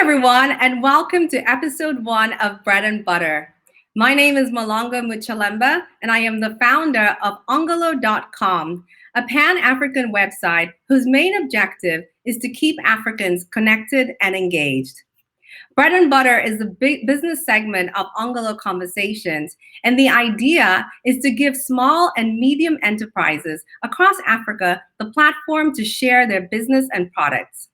everyone, and welcome to episode 1 of Bread and Butter. My name is Muloongo Muchelemba, and I am the founder of Ongolo.com, a Pan-African website whose main objective is to keep Africans connected and engaged. Bread and Butter is the big business segment of Ongolo Conversations, and the idea is to give small and medium enterprises across Africa the platform to share their business and products.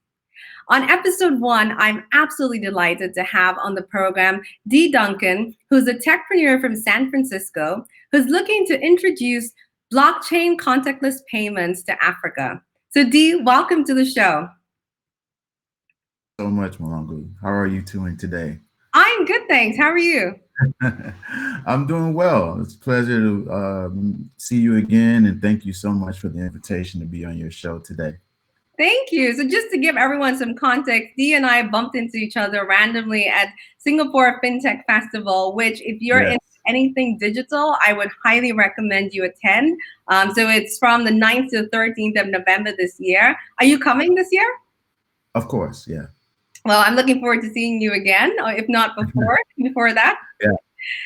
On episode 1, I'm absolutely delighted to have on the program Dee Duncan, who's a techpreneur from San Francisco, who's looking to introduce blockchain contactless payments to Africa. So Dee, welcome to the show. So much, Muloongo. How are you doing today? I'm good, thanks. How are you? I'm doing well. It's a pleasure to see you again, and thank you so much for the invitation to be on your show today. Thank you. So just to give everyone some context, Dee and I bumped into each other randomly at Singapore FinTech Festival, which if you're Yes, in anything digital, I would highly recommend you attend. So it's from the 9th to the 13th of November this year. Are you coming this year? of course. Yeah. Well, I'm looking forward to seeing you again, or if not before that. Yeah.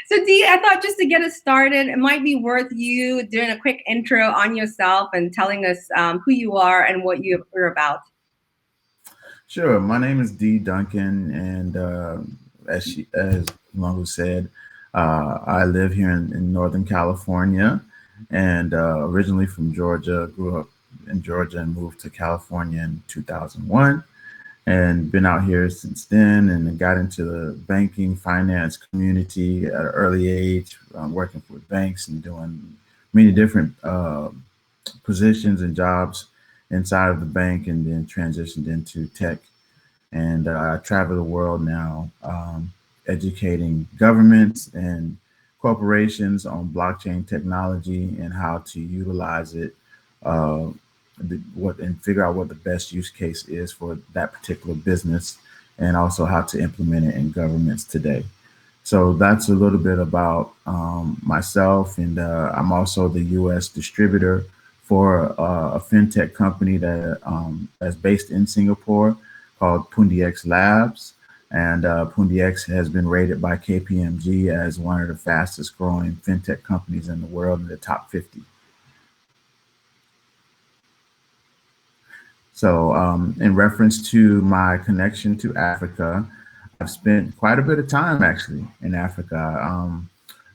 So Dee, I thought just to get us started, it might be worth you doing a quick intro on yourself and telling us who you are and what you're about. Sure. My name is Dee Duncan, and as Muloongo said, I live here in Northern California, and originally from Georgia. Grew up in Georgia and moved to California in 2001. And been out here since then, and got into the banking finance community at an early age, working for banks and doing many different positions and jobs inside of the bank, and then transitioned into tech. And I travel the world now, educating governments and corporations on blockchain technology and how to utilize it, uh, and figure out what the best use case is for that particular business, and also how to implement it in governments today. So that's a little bit about myself, and I'm also the U.S. distributor for a fintech company that's based in Singapore called Pundi X Labs. And Pundi X has been rated by KPMG as one of the fastest growing fintech companies in the world, in the top 50. So, in reference to my connection to Africa, I've spent quite a bit of time actually in Africa.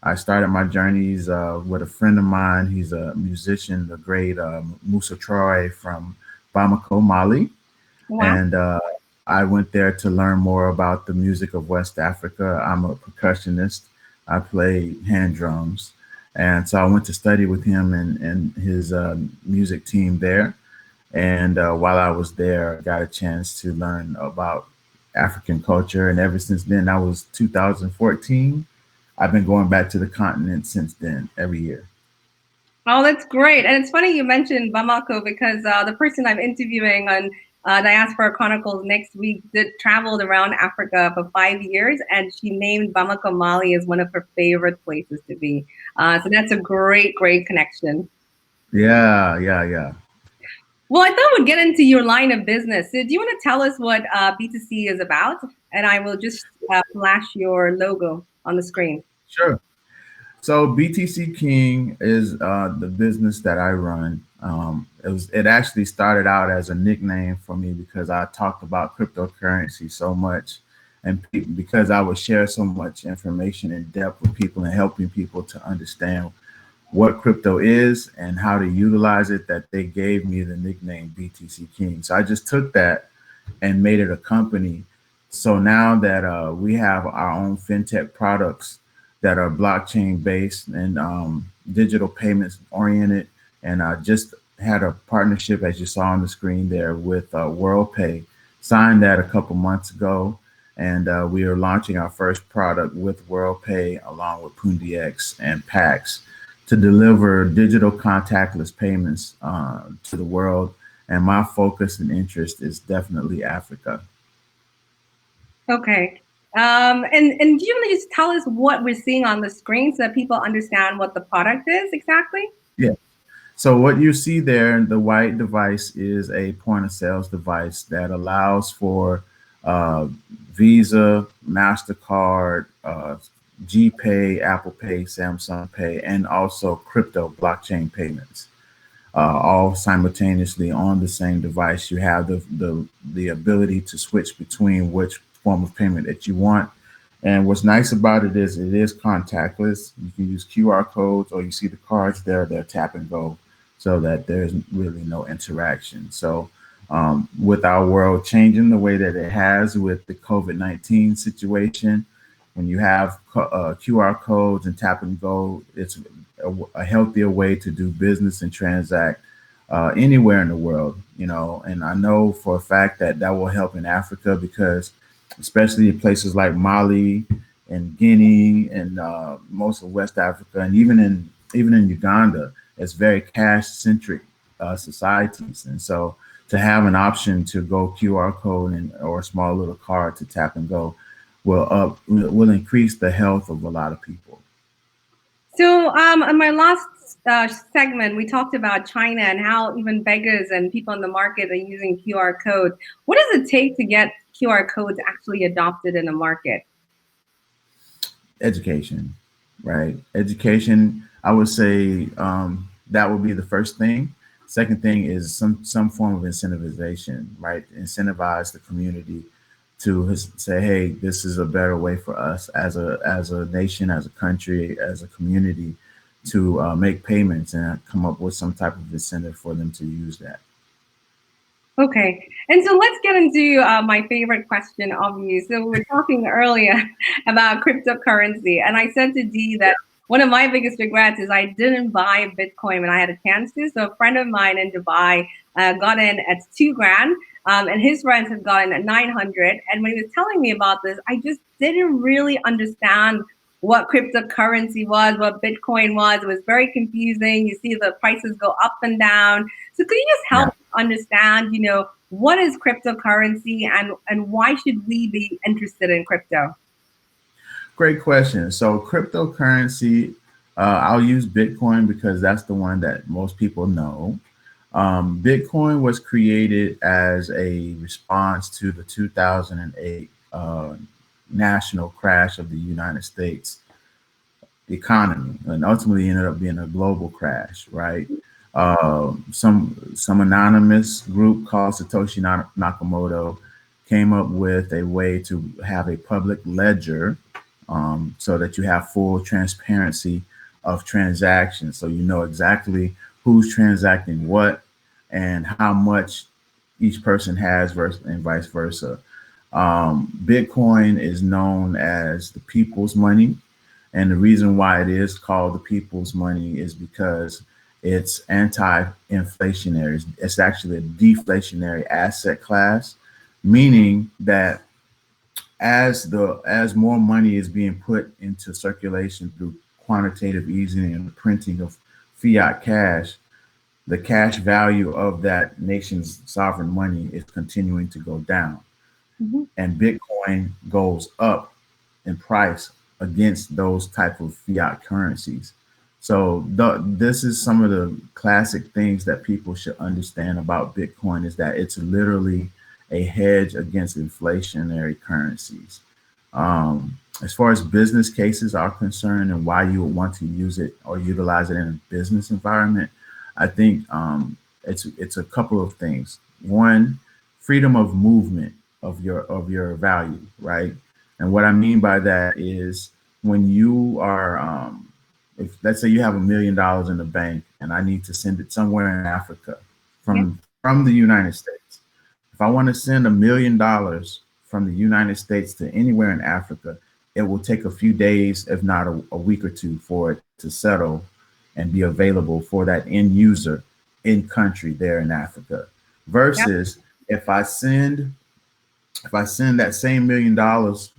I started my journeys with a friend of mine. He's a musician, the great Musa Troy from Bamako, Mali. Wow. And I went there to learn more about the music of West Africa. I'm a percussionist. I play hand drums. And so I went to study with him and his music team there. And while I was there, I got a chance to learn about African culture. And ever since then, that was 2014. I've been going back to the continent since then, every year. Oh, that's great. And it's funny you mentioned Bamako because the person I'm interviewing on Diaspora Chronicles next week did traveled around Africa for 5 years, and she named Bamako, Mali as one of her favorite places to be. So that's a great, great connection. Yeah, yeah, yeah. Well, I thought we'd get into your line of business. So do you want to tell us what B2C is about? And I will just flash your logo on the screen. Sure. So BTC King is the business that I run. It actually started out as a nickname for me because I talked about cryptocurrency so much, and because I would share so much information in depth with people and helping people to understand what crypto is and how to utilize it, that they gave me the nickname BTC King. So I just took that and made it a company. So now that we have our own fintech products that are blockchain based and digital payments oriented, and I just had a partnership, as you saw on the screen there, with Worldpay. Signed that a couple months ago, and we are launching our first product with Worldpay along with Pundi X and PAX to deliver digital contactless payments to the world. And my focus and interest is definitely Africa. Okay. And do you want to just tell us what we're seeing on the screen so that people understand what the product is exactly? Yeah. So what you see there, the white device is a point of sales device that allows for uh, Visa, MasterCard, GPay, Apple Pay, Samsung Pay, and also crypto blockchain payments, all simultaneously on the same device. You have the ability to switch between which form of payment that you want. And what's nice about it is contactless. You can use QR codes, or you see the cards there, they're tap and go, so that there's really no interaction. So with our world changing the way that it has with the COVID-19 situation, when you have QR codes and tap and go, it's a healthier way to do business and transact anywhere in the world, you know. And I know for a fact that that will help in Africa, because especially in places like Mali and Guinea and most of West Africa, and even in Uganda, it's very cash centric societies. And so to have an option to go QR code or a small little card to tap and go will increase the health of a lot of people. So in my last segment, we talked about China and how even beggars and people in the market are using QR codes. What does it take to get QR codes actually adopted in the market? Education, right? Education, I would say that would be the first thing. Second thing is some form of incentivization, right? Incentivize the community to say, hey, this is a better way for us as a nation, as a country, as a community to make payments, and come up with some type of incentive for them to use that. Okay, and so let's get into my favorite question of you. So we were talking earlier about cryptocurrency, and I said to Dee that one of my biggest regrets is I didn't buy Bitcoin when I had a chance to. So a friend of mine in Dubai got in at $2,000, and his friends had gotten at 900. And when he was telling me about this, I just didn't really understand what cryptocurrency was, what Bitcoin was. It was very confusing. You see the prices go up and down. So could you just help understand, what is cryptocurrency and why should we be interested in crypto? Great question. So cryptocurrency, I'll use Bitcoin because that's the one that most people know. Bitcoin was created as a response to the 2008 national crash of the United States economy, and ultimately ended up being a global crash, right? Some anonymous group called Satoshi Nakamoto came up with a way to have a public ledger, so that you have full transparency of transactions, so you know exactly who's transacting what and how much each person has, and vice versa. Bitcoin is known as the people's money. And the reason why it is called the people's money is because it's anti-inflationary. It's actually a deflationary asset class, meaning that as more money is being put into circulation through quantitative easing and the printing of fiat cash, the cash value of that nation's sovereign money is continuing to go down. Mm-hmm. And Bitcoin goes up in price against those type of fiat currencies. So this is some of the classic things that people should understand about Bitcoin, is that it's literally a hedge against inflationary currencies. As far as business cases are concerned and why you would want to use it or utilize it in a business environment, I think it's a couple of things. One, freedom of movement of your value, right? And what I mean by that is when you are, if let's say you have $1 million in the bank and I need to send it somewhere in Africa from the United States. If I want to send $1 million from the United States to anywhere in Africa, it will take a few days, if not a week or two, for it to settle and be available for that end user in country there in Africa. Versus if I send that same $1 million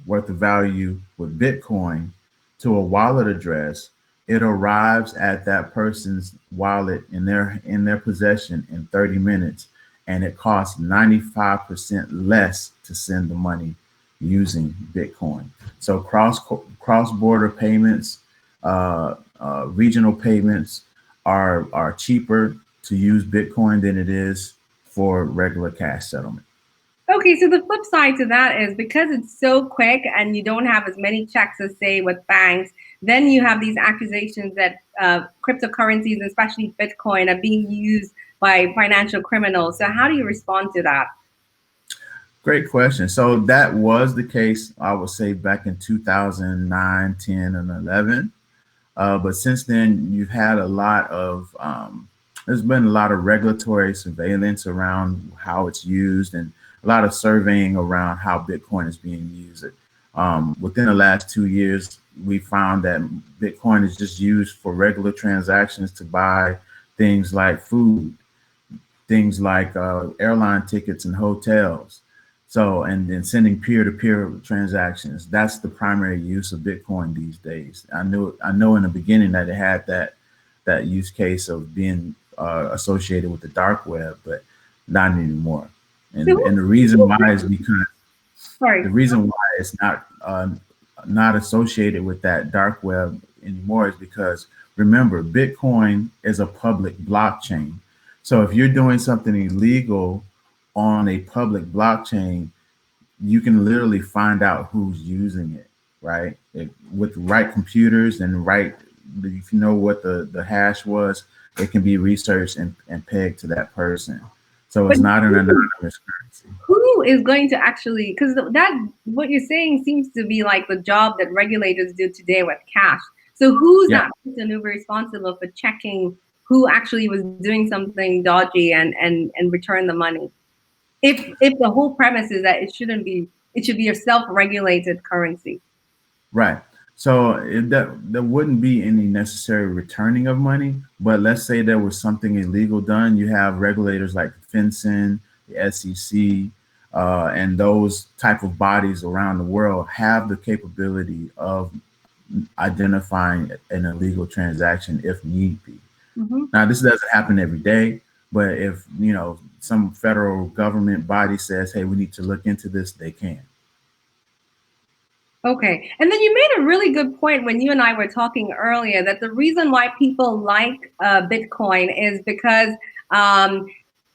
worth of value with Bitcoin to a wallet address, it arrives at that person's wallet in their possession in 30 minutes, and it costs 95% less to send the money using Bitcoin. So cross-border payments, regional payments are cheaper to use Bitcoin than it is for regular cash settlement. Okay, so the flip side to that is because it's so quick and you don't have as many checks as say with banks, then you have these accusations that cryptocurrencies, especially Bitcoin, are being used by financial criminals. So how do you respond to that? Great question. So that was the case, I would say, back in 2009, 10, and 11. But since then, you've had a lot of, there's been a lot of regulatory surveillance around how it's used and a lot of surveying around how Bitcoin is being used. Within the last 2 years, we found that Bitcoin is just used for regular transactions to buy things like food, things like airline tickets and hotels. So, and then sending peer-to-peer transactions. That's the primary use of Bitcoin these days. I know in the beginning that it had that use case of being associated with the dark web, but not anymore. And the reason why is because the reason why it's not associated with that dark web anymore is because, remember, Bitcoin is a public blockchain. So if you're doing something illegal on a public blockchain, you can literally find out who's using it, right? With the right computers and right, if you know what the hash was, it can be researched and pegged to that person. So it's not an anonymous currency. Who is going to actually, because that, what you're saying seems to be like the job that regulators do today with cash. So who's that person who is responsible for checking who actually was doing something dodgy and return the money? If the whole premise is that it should be a self-regulated currency. Right. So there wouldn't be any necessary returning of money, but let's say there was something illegal done. You have regulators like FinCEN, the SEC, and those type of bodies around the world have the capability of identifying an illegal transaction if need be. Mm-hmm. Now, this doesn't happen every day, but if some federal government body says, hey, we need to look into this, they can. Okay. And then you made a really good point when you and I were talking earlier that the reason why people like Bitcoin is because,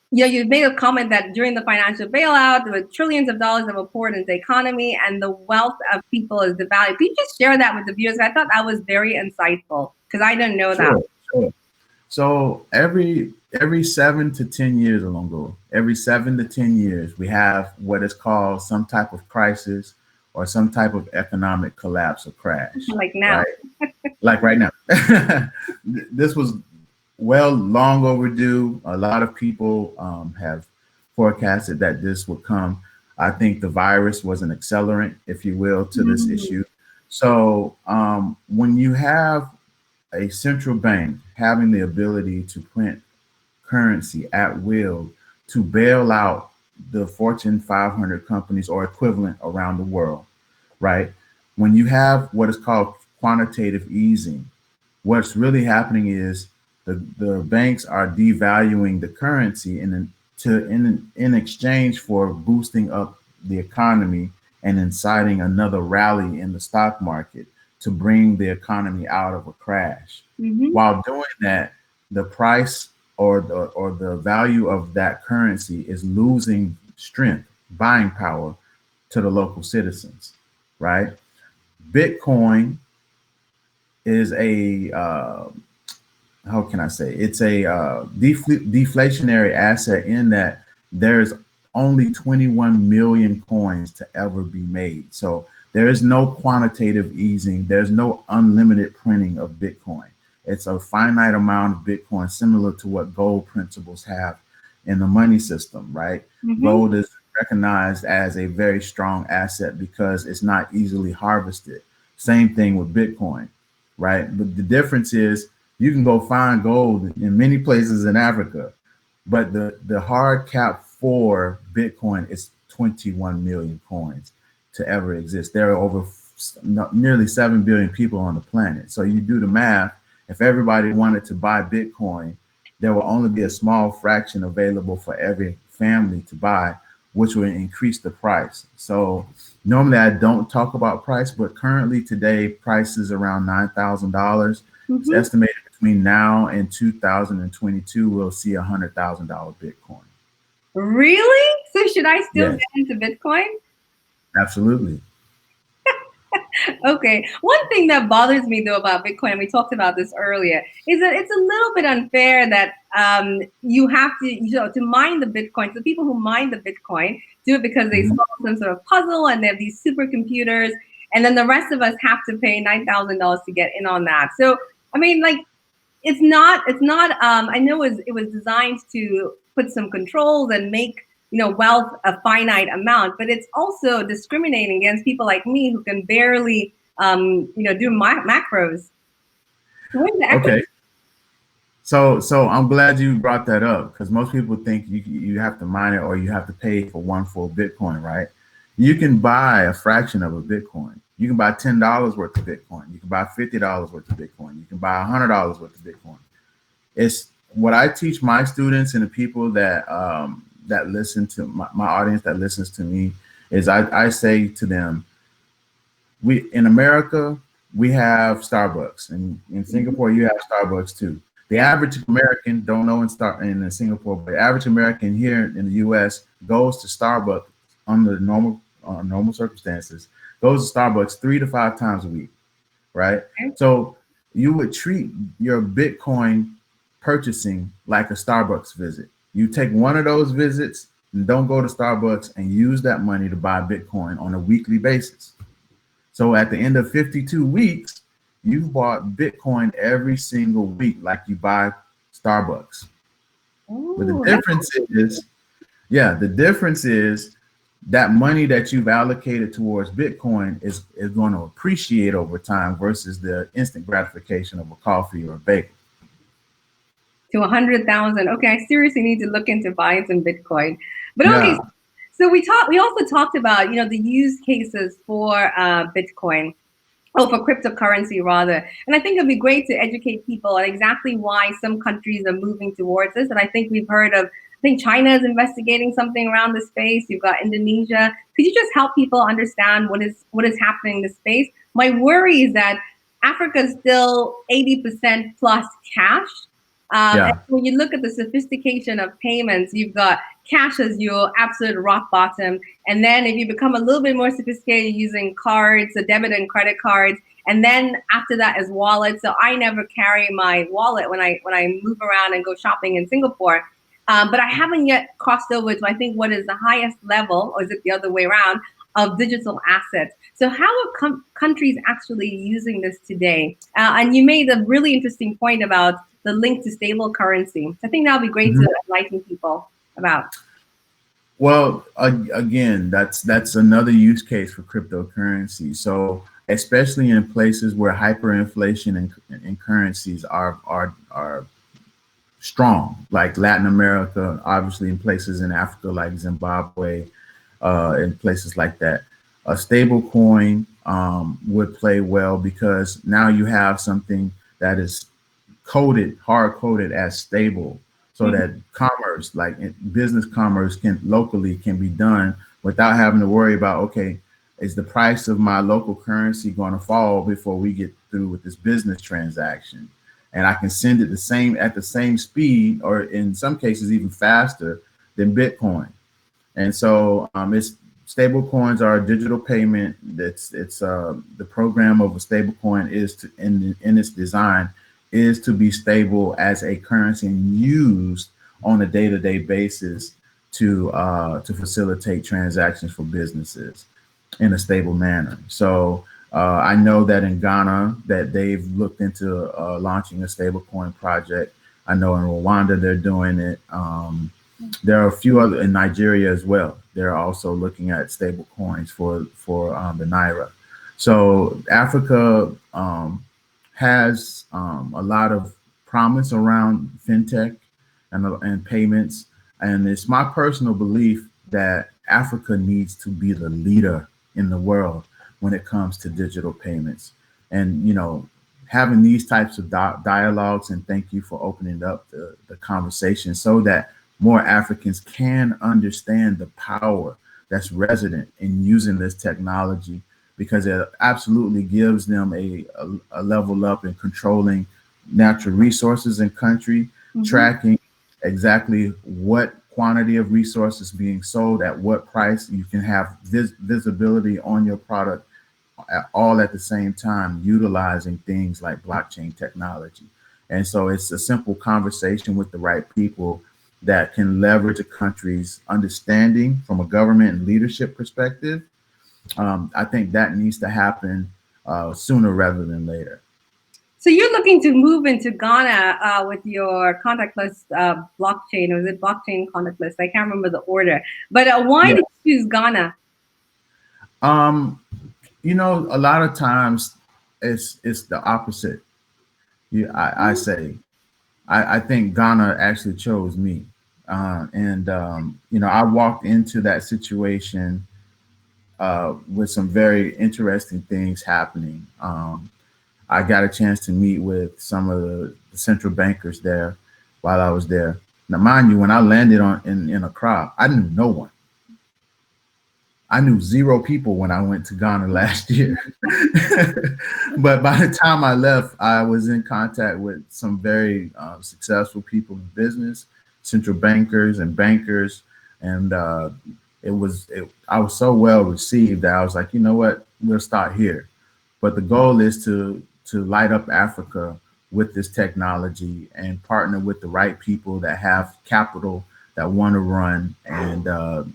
you made a comment that during the financial bailout, there were trillions of dollars that were poured into the economy and the wealth of people is devalued. Can you just share that with the viewers? I thought that was very insightful because I didn't know that. Sure. So every 7 to 10 years, Ongolo, every 7 to 10 years, we have what is called some type of crisis or some type of economic collapse or crash. Like now. Right? Like right now. This was long overdue. A lot of people have forecasted that this would come. I think the virus was an accelerant, if you will, to this issue. So when you have a central bank having the ability to print currency at will to bail out the Fortune 500 companies or equivalent around the world, right? When you have what is called quantitative easing, what's really happening is the banks are devaluing the currency in exchange for boosting up the economy and inciting another rally in the stock market to bring the economy out of a crash. Mm-hmm. While doing that, the price or the value of that currency is losing strength, buying power to the local citizens, right? Bitcoin is a how can I say? It's a deflationary asset in that there's only 21 million coins to ever be made. So there is no quantitative easing. There's no unlimited printing of Bitcoin. It's a finite amount of Bitcoin, similar to what gold principles have in the money system, right? Mm-hmm. Gold is recognized as a very strong asset because it's not easily harvested. Same thing with Bitcoin, right? But the difference is you can go find gold in many places in Africa, but the hard cap for Bitcoin is 21 million coins to ever exist. There are over nearly 7 billion people on the planet. So you do the math. If everybody wanted to buy Bitcoin, there will only be a small fraction available for every family to buy, which will increase the price. So normally I don't talk about price, but currently today price is around $9,000. Mm-hmm. It's estimated between now and 2022, we'll see $100,000 Bitcoin. Really? So should I still Yes, get into Bitcoin? absolutely. Okay. One thing that bothers me though about Bitcoin, and we talked about this earlier, is that it's a little bit unfair that you have to, to mine the Bitcoin. So the people who mine the Bitcoin do it because they Mhm. solve some sort of puzzle and they have these supercomputers, and then the rest of us have to pay $9,000 to get in on that. So I mean, like, it's not I know it was designed to put some controls and make wealth a finite amount, but it's also discriminating against people like me who can barely do macros. So where's the equity? Okay. So I'm glad you brought that up because most people think you have to mine it or you have to pay for one full Bitcoin, right? You can buy a fraction of a Bitcoin. You can buy $10 worth of Bitcoin. You can buy $50 worth of Bitcoin. You can buy $100 worth of Bitcoin. It's what I teach my students and the people that listen to my audience that listens to me is I say to them, we in America we have Starbucks, and in Singapore you have Starbucks too. The average American don't know in Singapore, but the average American here in the U.S. goes to Starbucks under normal circumstances, goes to Starbucks 3 to 5 times a week, right? So you would treat your Bitcoin purchasing like a Starbucks visit. You take one of those visits and don't go to Starbucks and use that money to buy Bitcoin on a weekly basis. So at the end of 52 weeks, you've bought Bitcoin every single week like you buy Starbucks. But the Ooh, difference is, the difference is that money that you've allocated towards Bitcoin is going to appreciate over time versus the instant gratification of a coffee or a bagel. to 100,000. Okay, I seriously need to look into buying some Bitcoin. But okay, Yeah. so we also talked about the use cases for Bitcoin. Oh, for cryptocurrency rather. And I think it'd be great to educate people on exactly why some countries are moving towards this. And I think we've heard of, I think China is investigating something around the space. You've got Indonesia. Could you just help people understand what is happening in the space? My worry is that Africa is still 80% plus cash. And Yeah. when you look at the sophistication of payments, you've got cash as your absolute rock bottom. And then if you become a little bit more sophisticated using cards, so debit and credit cards, and then after that is wallets. So I never carry my wallet when I move around and go shopping in Singapore. But I haven't yet crossed over to, I think, what is the highest level, or is it the other way around, of digital assets. So how are countries actually using this today? And you made a really interesting point about the link to stable currency. I think that would be great to enlighten people about. Well, again, that's another use case for cryptocurrency. So, especially in places where hyperinflation and currencies are strong, like Latin America, obviously in places in Africa like Zimbabwe, and places like that, a stable coin would play well because now you have something that is hard coded as stable, so that commerce, like business commerce, can be done without having to worry about, okay, is the price of my local currency going to fall before we get through with this business transaction? And I can send it at the same speed, or in some cases even faster than Bitcoin. And so it's stable coins are a digital payment. It's the program of a stable coin is to in its design is to be stable as a currency and used on a day-to-day basis to facilitate transactions for businesses in a stable manner. So I know that in Ghana that they've looked into launching a stable coin project. I know in Rwanda they're doing it. There are a few other in Nigeria as well. They're also looking at stable coins for the Naira. So Africa has a lot of promise around fintech and payments. And it's my personal belief that Africa needs to be the leader in the world when it comes to digital payments. And, having these types of dialogues, and thank you for opening up the conversation so that more Africans can understand the power that's resident in using this technology, because it absolutely gives them a level up in controlling natural resources in country, tracking exactly what quantity of resources being sold at what price. You can have visibility on your product all at the same time, utilizing things like blockchain technology. And so it's a simple conversation with the right people that can leverage a country's understanding from a government and leadership perspective. I think that needs to happen sooner rather than later. So you're looking to move into Ghana with your contactless blockchain, or is it blockchain contactless? I can't remember the order. But why did you choose Ghana? You know, a lot of times it's the opposite. I say, I think Ghana actually chose me. You know, I walked into that situation with some very interesting things happening. I got a chance to meet with some of the central bankers there while I was there. Now, mind you, when I landed in Accra, I knew no one. I knew 0 people when I went to Ghana last year. But by the time I left, I was in contact with some very successful people in business, central bankers and bankers. And I was so well received that I was like, you know what, we'll start here. But the goal is to light up Africa with this technology and partner with the right people that have capital that want to run, and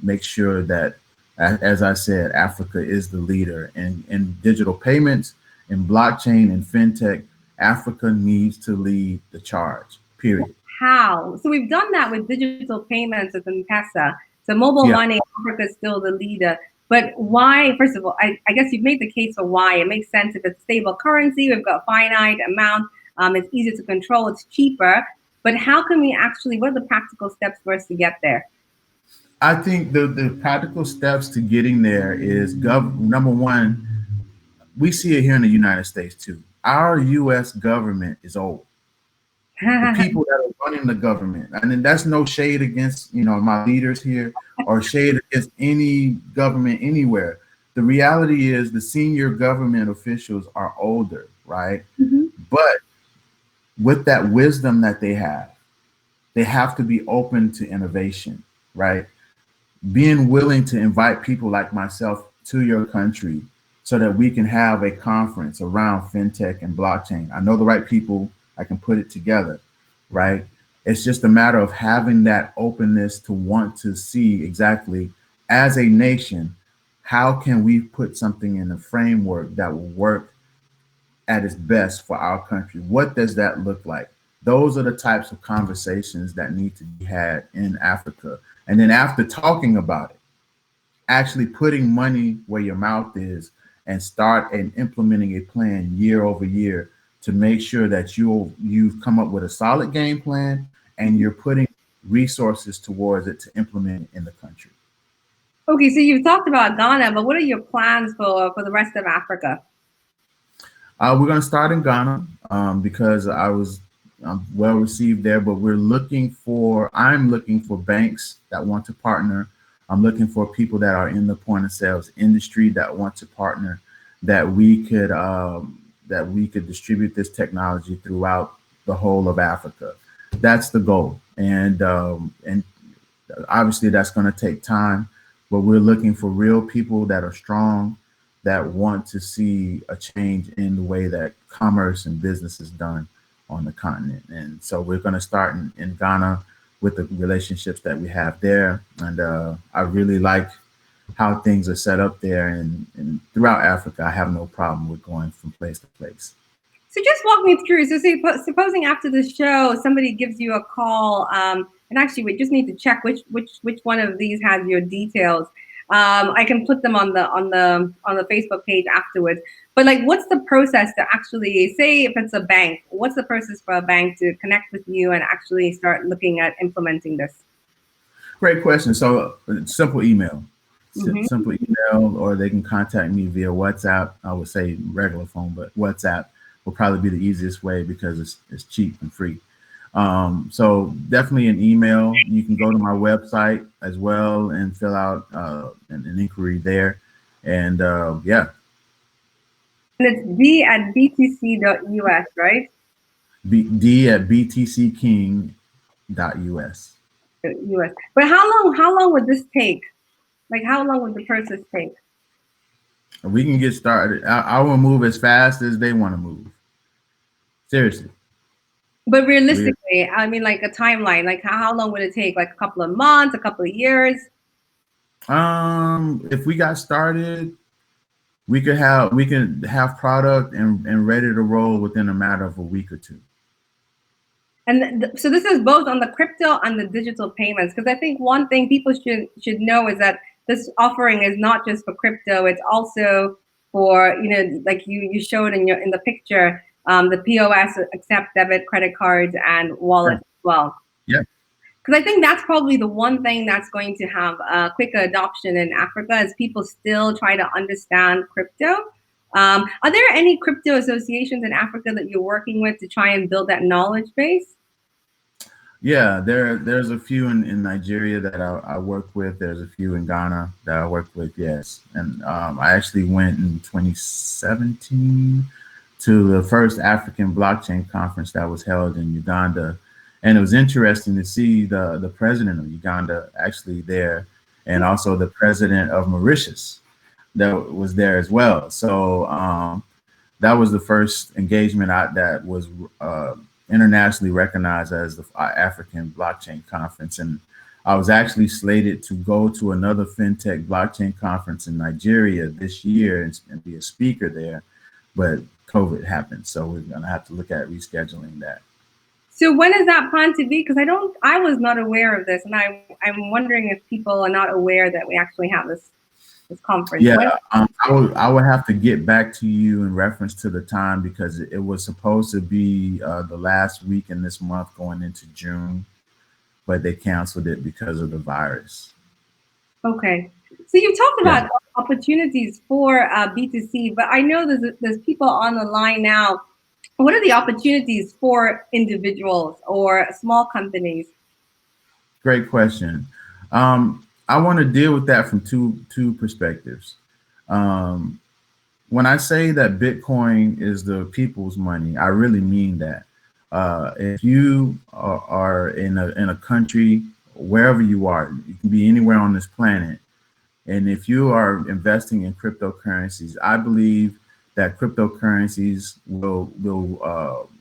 make sure that, as I said, Africa is the leader in digital payments, in blockchain and fintech. Africa needs to lead the charge, period. How? So we've done that with digital payments with M-Pesa. So mobile money, Africa is still the leader. But why? First of all, I guess you've made the case for why. It makes sense if it's stable currency, we've got finite amount, it's easier to control, it's cheaper. But how can we actually, what are the practical steps for us to get there? I think the practical steps to getting there is, number one, we see it here in the United States too. Our U.S. government is old. The people that are running the government, and then that's no shade against, you know, my leaders here or shade against any government anywhere. The reality is the senior government officials are older, right? Mm-hmm. But with that wisdom that they have to be open to innovation, right? Being willing to invite people like myself to your country so that we can have a conference around fintech and blockchain. I know the right people, I can put it together, right? It's just a matter of having that openness to want to see exactly, as a nation, how can we put something in a framework that will work at its best for our country? What does that look like? Those are the types of conversations that need to be had in Africa. And then after talking about it, actually putting money where your mouth is and start and implementing a plan year over year to make sure that you've come up with a solid game plan and you're putting resources towards it to implement it in the country. Okay, so you've talked about Ghana, but what are your plans for the rest of Africa? We're going to start in Ghana because I was well received there, but I'm looking for banks that want to partner. I'm looking for people that are in the point of sales industry that want to partner, that we could distribute this technology throughout the whole of Africa. That's the goal. And obviously that's going to take time, but we're looking for real people that are strong, that want to see a change in the way that commerce and business is done on the continent. And so we're going to start in Ghana with the relationships that we have there. And I really like how things are set up there, and throughout Africa. I have no problem with going from place to place. So just walk me through. So supposing after the show, somebody gives you a call, and actually we just need to check which one of these has your details. I can put them on the Facebook page afterwards. But like, what's the process to actually, say if it's a bank, what's the process for a bank to connect with you and actually start looking at implementing this? Great question. So simple email. Mm-hmm. Simple email, or they can contact me via WhatsApp. I would say regular phone, but WhatsApp will probably be the easiest way because it's cheap and free. So definitely an email. You can go to my website as well and fill out an inquiry there. And yeah. And it's d@btc.us, right? D@btcking.us. US. But how long would this take? Like, how long would the process take? We can get started. I will move as fast as they want to move. Seriously. But realistically, I mean, like a timeline, like how long would it take? Like a couple of months, a couple of years? If we got started, we can have product and ready to roll within a matter of a week or two. And so this is both on the crypto and the digital payments, because I think one thing people should know is that this offering is not just for crypto; it's also for, like you showed in the picture, the POS, accept debit, credit cards, and wallets as well. Yeah. Because I think that's probably the one thing that's going to have a quicker adoption in Africa, as people still try to understand crypto. Are there any crypto associations in Africa that you're working with to try and build that knowledge base? Yeah, there's a few in Nigeria that I work with. There's a few in Ghana that I work with, yes. And I actually went in 2017 to the first African blockchain conference that was held in Uganda. And it was interesting to see the president of Uganda actually there, and also the president of Mauritius that was there as well. So that was the first engagement that was internationally recognized as the African Blockchain Conference. And I was actually slated to go to another FinTech blockchain conference in Nigeria this year and be a speaker there, but COVID happened. So we're gonna have to look at rescheduling that. So when is that planned to be? Because I was not aware of this, and I'm wondering if people are not aware that we actually have this conference. Yeah, I would have to get back to you in reference to the time, because it was supposed to be the last week in this month going into June, but they canceled it because of the virus. Okay, so you talked about opportunities for B2C, but I know there's people on the line now. What are the opportunities for individuals or small companies? Great question. I want to deal with that from two perspectives. When I say that Bitcoin is the people's money, I really mean that. If you are in a country, wherever you are, you can be anywhere on this planet, and if you are investing in cryptocurrencies, I believe that cryptocurrencies will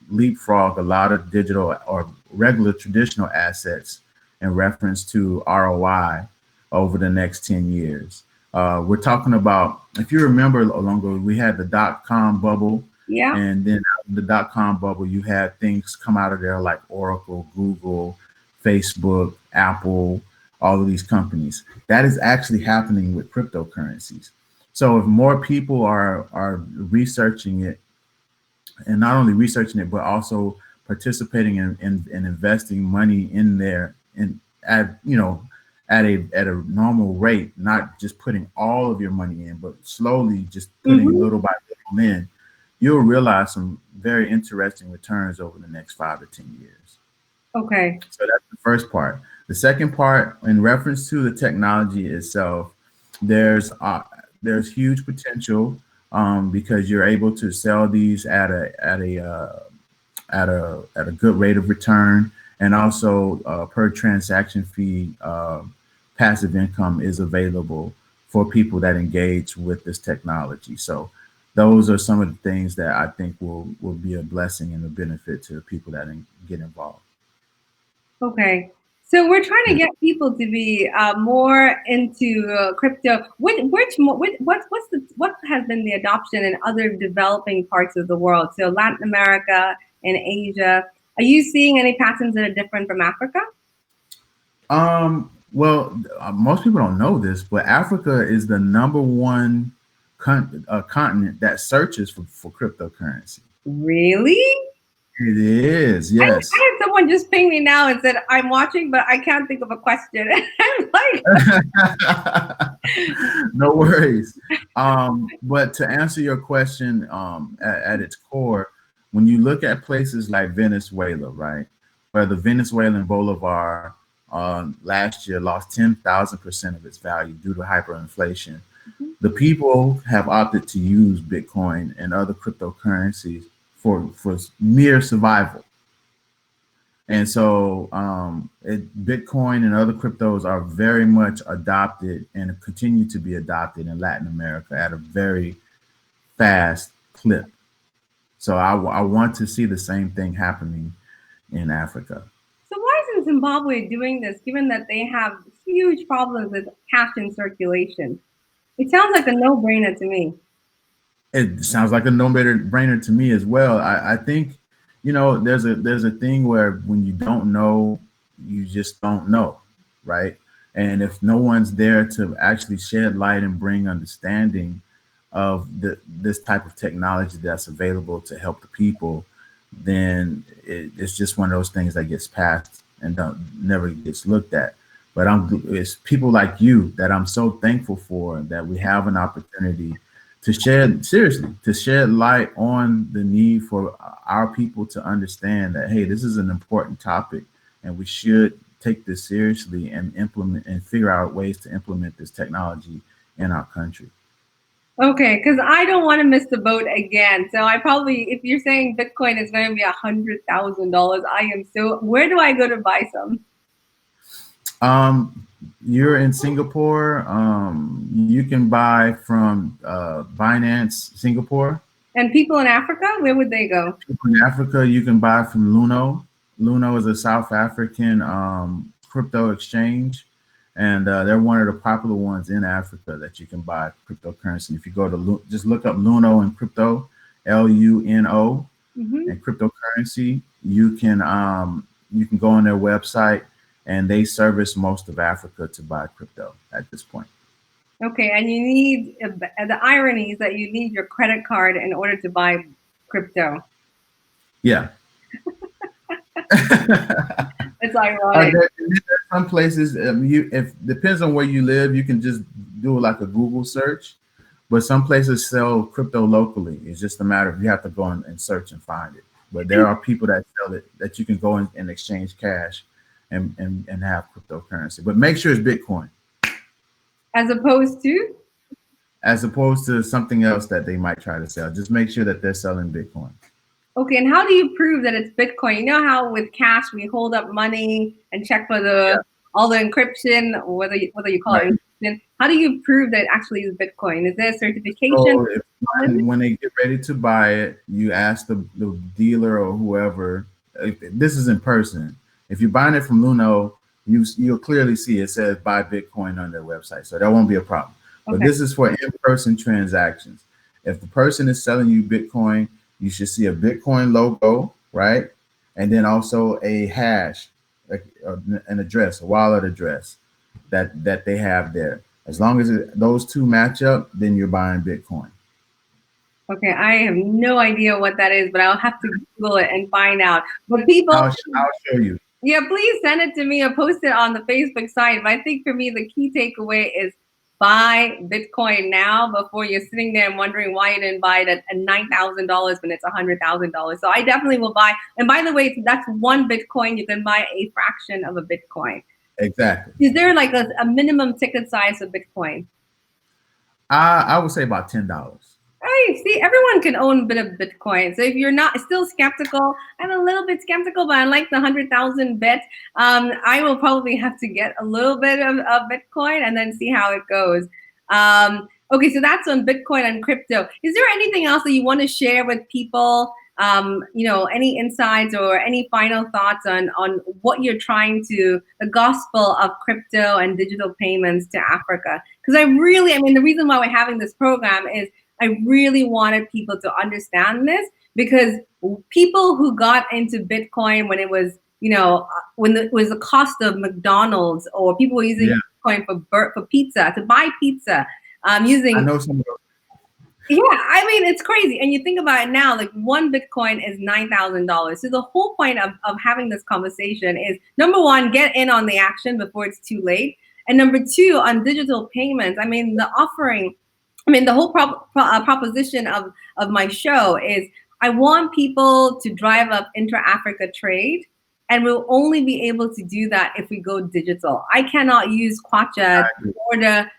leapfrog a lot of digital or regular traditional assets in reference to ROI over the next 10 years. We're talking about, if you remember, Ongolo, we had the .com bubble. Yeah. And then the .com bubble, you had things come out of there like Oracle, Google, Facebook, Apple, all of these companies. That is actually happening with cryptocurrencies. So if more people are researching it, and not only researching it, but also participating in investing money in there, at a normal rate, not just putting all of your money in, but slowly just putting little by little in, you'll realize some very interesting returns over the next 5 to 10 years. Okay. So that's the first part. The second part, in reference to the technology itself, there's huge potential because you're able to sell these at a good rate of return, and also per transaction fee, passive income is available for people that engage with this technology. So those are some of the things that I think will be a blessing and a benefit to the people that get involved. Okay. So we're trying to get people to be more into crypto. What has been the adoption in other developing parts of the world? So Latin America and Asia. Are you seeing any patterns that are different from Africa? Well, most people don't know this, but Africa is the #1 continent that searches for cryptocurrency. Really? It is, yes. I had someone just ping me now and said, I'm watching, but I can't think of a question. I'm like, no worries. But to answer your question, at its core, when you look at places like Venezuela, right, where the Venezuelan bolivar last year lost 10,000% of its value due to hyperinflation, the people have opted to use Bitcoin and other cryptocurrencies for mere survival. And so Bitcoin and other cryptos are very much adopted and continue to be adopted in Latin America at a very fast clip. So I want to see the same thing happening in Africa. So why isn't Zimbabwe doing this, given that they have huge problems with cash in circulation? It sounds like a no-brainer to me. It sounds like a no-brainer to me as well. I think, there's a thing where when you don't know, you just don't know, right? And if no one's there to actually shed light and bring understanding of this type of technology that's available to help the people, then it's just one of those things that gets passed and never gets looked at. But it's people like you that I'm so thankful for, that we have an opportunity to shed light on the need for our people to understand that, hey, this is an important topic and we should take this seriously and implement and figure out ways to implement this technology in our country. Okay, because I don't want to miss the boat again. So I probably, if you're saying Bitcoin is going to be $100,000, where do I go to buy some? You're in Singapore. You can buy from Binance Singapore. And people in Africa, where would they go? People in Africa, you can buy from Luno. Luno is a South African crypto exchange, and they're one of the popular ones in Africa that you can buy cryptocurrency. If you go to just look up Luno and crypto, LUNO, and cryptocurrency, you can go on their website, and they service most of Africa to buy crypto at this point. Okay, and you need, the irony is that you need your credit card in order to buy crypto. Yeah. It's ironic. Some places, if depends on where you live, you can just do like a Google search, but some places sell crypto locally. It's just a matter of you have to go and search and find it. But there are people that sell it that you can go and exchange cash and have cryptocurrency. But make sure it's Bitcoin. As opposed to? As opposed to something else that they might try to sell. Just make sure that they're selling Bitcoin. Okay, and how do you prove that it's Bitcoin? You know how with cash we hold up money and check for all the encryption, or whether you call it encryption. How do you prove that it actually is Bitcoin? Is there a certification? So when they get ready to buy it, you ask the dealer or whoever. If this is in person. If you're buying it from Luno, you'll clearly see it says buy Bitcoin on their website, so that won't be a problem. Okay. But this is for in-person transactions. If the person is selling you Bitcoin, you should see a Bitcoin logo, right? And then also a hash, an address, a wallet address that they have there. As long as those two match up, then you're buying Bitcoin. Okay, I have no idea what that is, but I'll have to Google it and find out. But people, I'll show you. Yeah, please send it to me or post it on the Facebook site. But I think for me, the key takeaway is buy Bitcoin now before you're sitting there and wondering why you didn't buy it at $9,000 when it's $100,000. So I definitely will buy. And by the way, that's one Bitcoin. You can buy a fraction of a Bitcoin. Exactly. Is there like a minimum ticket size of Bitcoin? I would say about $10. Hey, see, everyone can own a bit of Bitcoin. So if you're not still skeptical, I'm a little bit skeptical, but I like the 100,000 bet. I will probably have to get a little bit of Bitcoin and then see how it goes. Okay, so that's on Bitcoin and crypto. Is there anything else that you want to share with people? Any insights or any final thoughts on what you're trying to, the gospel of crypto and digital payments to Africa? Because the reason why we're having this program is I really wanted people to understand this, because people who got into Bitcoin when it was, when it was the cost of McDonald's, or people were using Bitcoin for pizza, to buy pizza, using. I know some of those. Yeah, it's crazy. And you think about it now, like one Bitcoin is $9,000. So the whole point of having this conversation is, number one, get in on the action before it's too late. And number two, on digital payments, the offering, the whole proposition of my show is I want people to drive up intra-Africa trade, and we'll only be able to do that if we go digital. I cannot use Kwacha to order,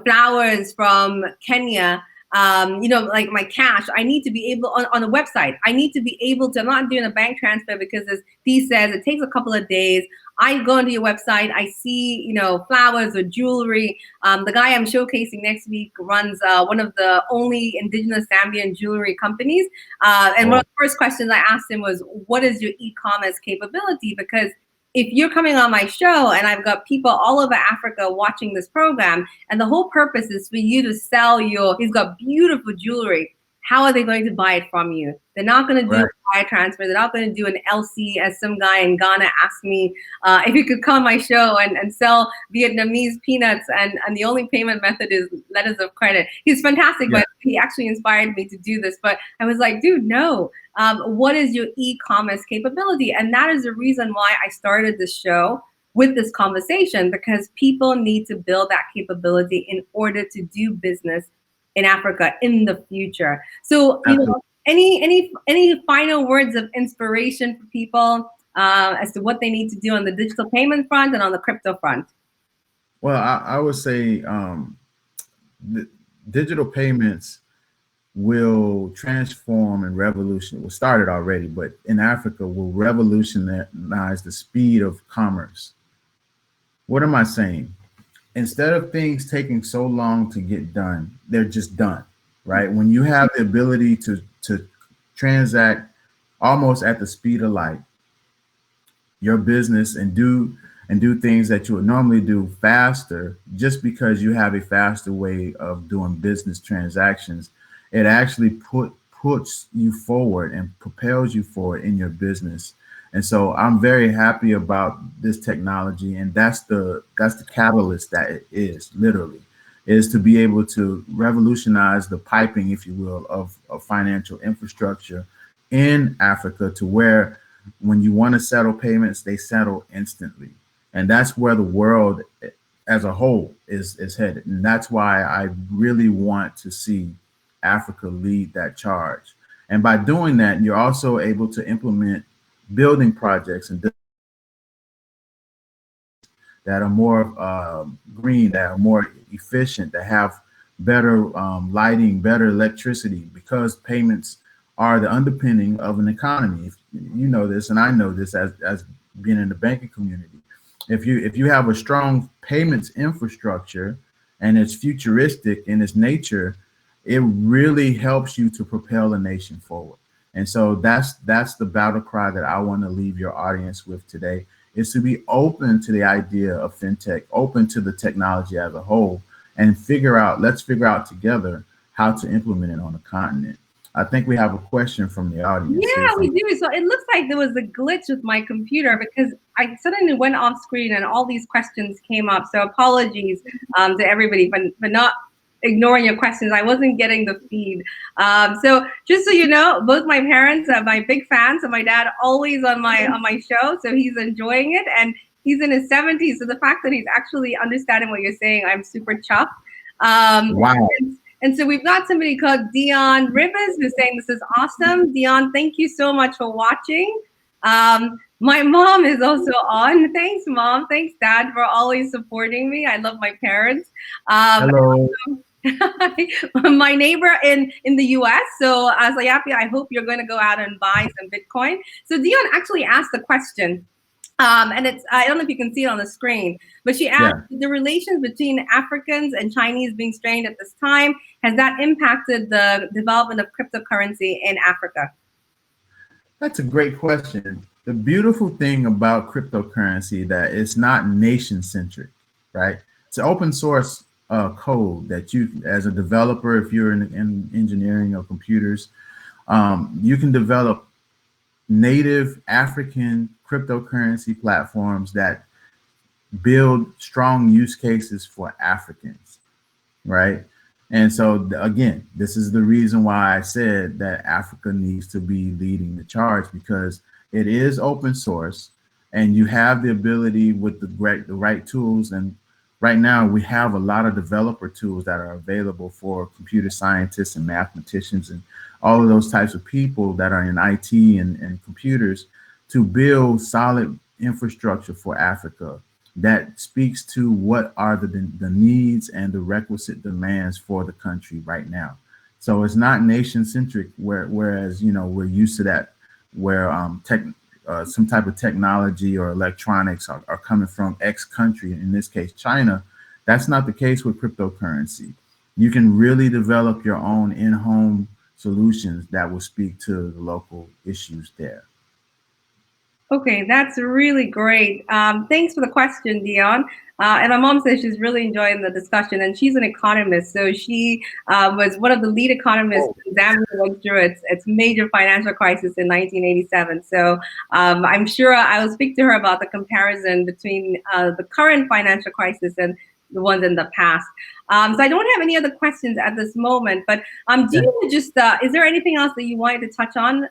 flowers from Kenya like my cash, I need to be able on a website. I need to be able to, I'm not doing a bank transfer because as Dee says, it takes a couple of days. I go onto your website, I see, flowers or jewelry. The guy I'm showcasing next week runs one of the only indigenous Zambian jewelry companies. And one of the first questions I asked him was, what is your e-commerce capability? Because if you're coming on my show and I've got people all over Africa watching this program, and the whole purpose is for you to sell he's got beautiful jewelry. How are they going to buy it from you? They're not going to do a wire transfer. They're not going to do an LC, as some guy in Ghana asked me if he could come on my show and sell Vietnamese peanuts, and the only payment method is letters of credit. He's fantastic, but he actually inspired me to do this. But I was like, dude, no. What is your e-commerce capability? And that is the reason why I started this show with this conversation, because people need to build that capability in order to do business in Africa in the future. So, any final words of inspiration for people as to what they need to do on the digital payment front and on the crypto front? Well, I would say the digital payments will transform and revolution. Well, started already, but in Africa will revolutionize the speed of commerce. What am I saying? Instead of things taking so long to get done, they're just done, right? When you have the ability to transact almost at the speed of light, your business and do things that you would normally do faster, just because you have a faster way of doing business transactions, it actually puts you forward and propels you forward in your business. And so I'm very happy about this technology, and that's the catalyst that it is, literally, is to be able to revolutionize the piping, if you will, of financial infrastructure in Africa, to where when you want to settle payments, they settle instantly. And that's where the world as a whole is headed. And that's why I really want to see Africa lead that charge. And by doing that, you're also able to implement building projects and that are more green, that are more efficient, that have better lighting, better electricity, because payments are the underpinning of an economy. If you know this, and I know this as being in the banking community. If you have a strong payments infrastructure and it's futuristic in its nature, it really helps you to propel a nation forward. And so that's the battle cry that I want to leave your audience with today, is to be open to the idea of fintech, open to the technology as a whole, and let's figure out together how to implement it on the continent. I think we have a question from the audience. Yeah, we do. So it looks like there was a glitch with my computer, because I suddenly went off screen and all these questions came up. So apologies to everybody for not ignoring your questions. I wasn't getting the feed. So just so you know, both my parents are my big fans, and my dad always on my show. So he's enjoying it, and he's in his 70s. So the fact that he's actually understanding what you're saying, I'm super chuffed. Wow. And so we've got somebody called Dion Rivers who's saying this is awesome. Dion, thank you so much for watching. My mom is also on. Thanks, Mom. Thanks, Dad, for always supporting me. I love my parents. Hello. My neighbor in the US. So Sayapi, I hope you're going to go out and buy some Bitcoin. So Dion actually asked the question. And it's, I don't know if you can see it on the screen, but she asked, the relations between Africans and Chinese being strained at this time, has that impacted the development of cryptocurrency in Africa? That's a great question. The beautiful thing about cryptocurrency that it's not nation centric, right? It's an open source code that you, as a developer, if you're in engineering or computers, you can develop native African cryptocurrency platforms that build strong use cases for Africans, right? And so again, this is the reason why I said that Africa needs to be leading the charge, because it is open source and you have the ability with the right tools. And right now we have a lot of developer tools that are available for computer scientists and mathematicians and all of those types of people that are in IT and computers, to build solid infrastructure for Africa that speaks to what are the needs and the requisite demands for the country right now. So it's not nation centric, whereas we're used to that, where some type of technology or electronics are coming from X country, in this case China. That's not the case with cryptocurrency. You can really develop your own in-home solutions that will speak to the local issues there. Okay, that's really great. Thanks for the question, Dion. And my mom says she's really enjoying the discussion, and she's an economist. So she was one of the lead economists when Zambia went through its major financial crisis in 1987. So I'm sure I will speak to her about the comparison between the current financial crisis and the ones in the past. So I don't have any other questions at this moment, but do you want to just, is there anything else that you wanted to touch on?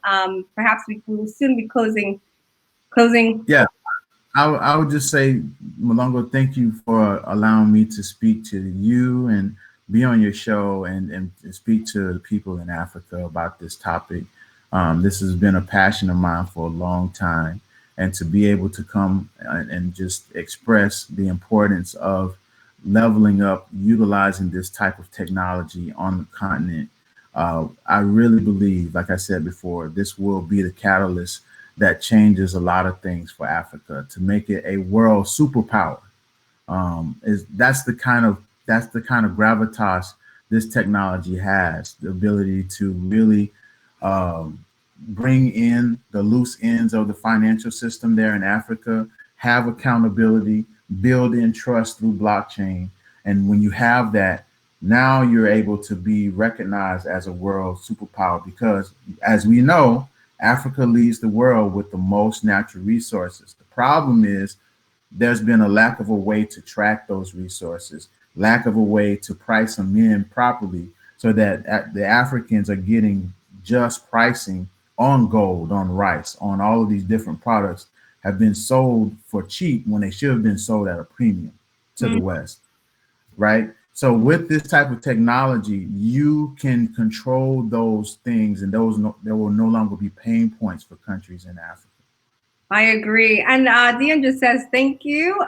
Perhaps we will soon be closing. Yeah, I would just say, Muloongo, thank you for allowing me to speak to you and be on your show and speak to the people in Africa about this topic. This has been a passion of mine for a long time, and to be able to come and just express the importance of leveling up, utilizing this type of technology on the continent. I really believe, like I said before, this will be the catalyst that changes a lot of things for Africa to make it a world superpower. That's the kind of gravitas this technology has, the ability to really bring in the loose ends of the financial system there in Africa, have accountability, build in trust through blockchain. And when you have that, now you're able to be recognized as a world superpower, because as we know, Africa leads the world with the most natural resources. The problem is there's been a lack of a way to track those resources, lack of a way to price them in properly, so that the Africans are getting just pricing on gold, on rice, on all of these different products have been sold for cheap when they should have been sold at a premium to the West, right? So with this type of technology, you can control those things, and there will no longer be pain points for countries in Africa. I agree. And Dion just says, thank you.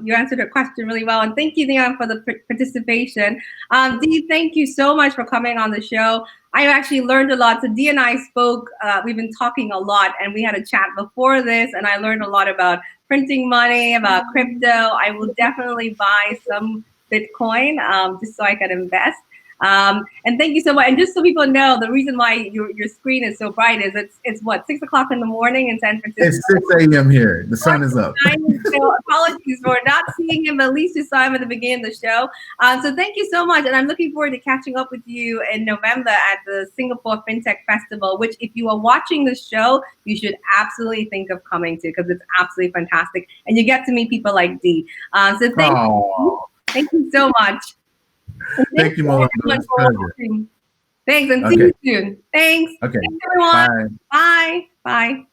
You answered the question really well. And thank you, Dion, for the participation. Dee, thank you so much for coming on the show. I actually learned a lot. So Dee and I spoke, we've been talking a lot, and we had a chat before this, and I learned a lot about printing money, about crypto. I will definitely buy some Bitcoin just so I can invest. And thank you so much. And just so people know, the reason why your screen is so bright is it's what, 6 o'clock in the morning in San Francisco? It's 6 a.m. here. The sun is up. So apologies for not seeing him, but at least you saw him at the beginning of the show. So thank you so much. And I'm looking forward to catching up with you in November at the Singapore FinTech Festival, which if you are watching this show, you should absolutely think of coming to, because it's absolutely fantastic. And you get to meet people like Dee. So thank you so much. Thank you, Muloongo. Thanks, and see you soon. Thanks. Okay. Thanks, everyone. Bye. Bye. Bye.